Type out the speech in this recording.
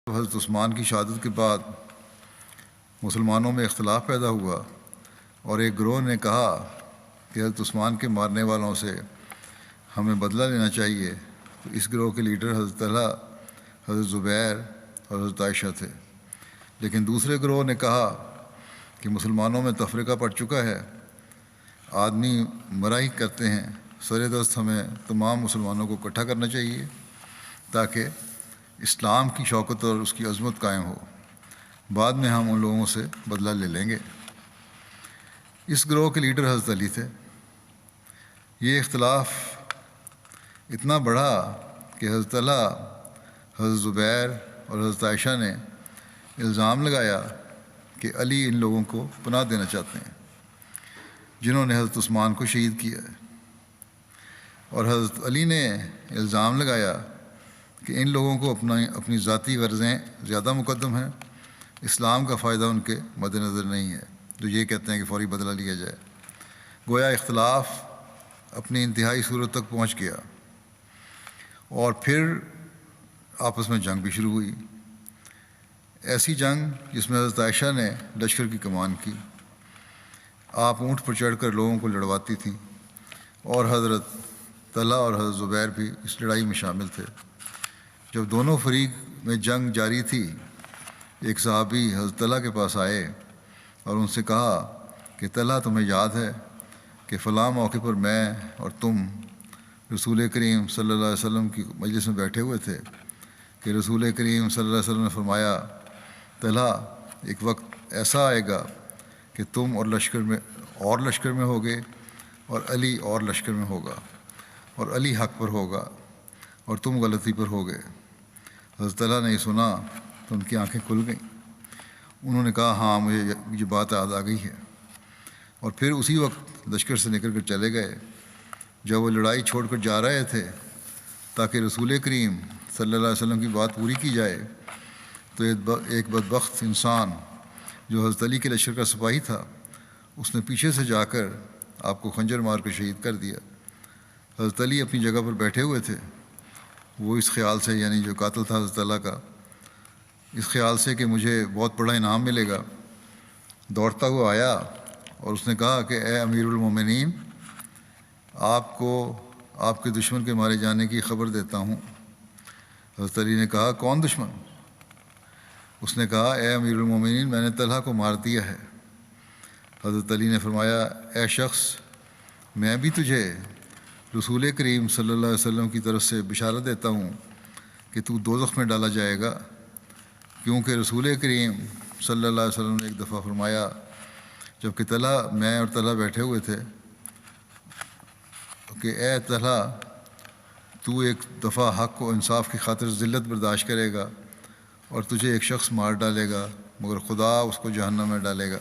حضرت عثمان کی شہادت کے بعد مسلمانوں میں اختلاف پیدا ہوا اور ایک گروہ نے کہا کہ حضرت عثمان کے مارنے والوں سے ہمیں بدلہ لینا چاہیے. تو اس گروہ کے لیڈر حضرت طلحہ، حضرت زبیر اور حضرت عائشہ تھے. لیکن دوسرے گروہ نے کہا کہ مسلمانوں میں تفرقہ پڑ چکا ہے، آدمی مرا ہی کرتے ہیں، سر دست ہمیں تمام مسلمانوں کو اکٹھا کرنا چاہیے تاکہ اسلام کی شوکت اور اس کی عظمت قائم ہو، بعد میں ہم ان لوگوں سے بدلہ لے لیں گے. اس گروہ کے لیڈر حضرت علی تھے. یہ اختلاف اتنا بڑھا کہ حضرت طلحہ، حضرت زبیر اور حضرت عائشہ نے الزام لگایا کہ علی ان لوگوں کو پناہ دینا چاہتے ہیں جنہوں نے حضرت عثمان کو شہید کیا ہے، اور حضرت علی نے الزام لگایا کہ ان لوگوں کو اپنی ذاتی غرضیں زیادہ مقدم ہیں، اسلام کا فائدہ ان کے مد نظر نہیں ہے، جو یہ کہتے ہیں کہ فوری بدلہ لیا جائے. گویا اختلاف اپنی انتہائی صورت تک پہنچ گیا اور پھر آپس میں جنگ بھی شروع ہوئی. ایسی جنگ جس میں حضرت عائشہ نے لشکر کی کمان کی، آپ اونٹ پر چڑھ کر لوگوں کو لڑواتی تھیں، اور حضرت طلحہ اور حضرت زبیر بھی اس لڑائی میں شامل تھے. جب دونوں فریق میں جنگ جاری تھی، ایک صحابی حضرت طلحہ کے پاس آئے اور ان سے کہا کہ طلحہ، تمہیں یاد ہے کہ فلاں موقع پر میں اور تم رسول کریم صلی اللہ علیہ وسلم کی مجلس میں بیٹھے ہوئے تھے کہ رسول کریم صلی اللہ علیہ وسلم نے فرمایا، طلحہ، ایک وقت ایسا آئے گا کہ تم اور لشکر میں ہوگے، اور علی اور لشکر میں ہوگا، اور علی حق پر ہوگا اور تم غلطی پر ہوگے. حضرت طلحہ نے یہ سنا تو ان کی آنکھیں کھل گئیں. انہوں نے کہا، ہاں، مجھے یہ بات یاد آ گئی ہے. اور پھر اسی وقت لشکر سے نکل کر چلے گئے. جب وہ لڑائی چھوڑ کر جا رہے تھے تاکہ رسول کریم صلی اللہ علیہ وسلم کی بات پوری کی جائے، تو ایک بدبخت انسان جو حضرت علی کے لشکر کا سپاہی تھا، اس نے پیچھے سے جا کر آپ کو خنجر مار کر شہید کر دیا. حضرت علی اپنی جگہ پر بیٹھے ہوئے تھے. وہ اس خیال سے، یعنی جو قاتل تھا حضرت طلحہ کا، اس خیال سے کہ مجھے بہت بڑا انعام ملے گا، دوڑتا ہوا آیا اور اس نے کہا کہ اے امیر المومنین، آپ کو آپ کے دشمن کے مارے جانے کی خبر دیتا ہوں. حضرت علی نے کہا، کون دشمن؟ اس نے کہا، اے امیر المومنین، میں نے طلحہ کو مار دیا ہے. حضرت علی نے فرمایا، اے شخص، میں بھی تجھے رسول کریم صلی اللہ علیہ وسلم کی طرف سے بشارت دیتا ہوں کہ تو دوزخ میں ڈالا جائے گا، کیونکہ رسول کریم صلی اللہ علیہ وسلم نے ایک دفعہ فرمایا، جب کہ میں اور طلحہ بیٹھے ہوئے تھے، کہ اے طلحہ، تو ایک دفعہ حق و انصاف کی خاطر ذلت برداشت کرے گا اور تجھے ایک شخص مار ڈالے گا، مگر خدا اس کو جہنم میں ڈالے گا.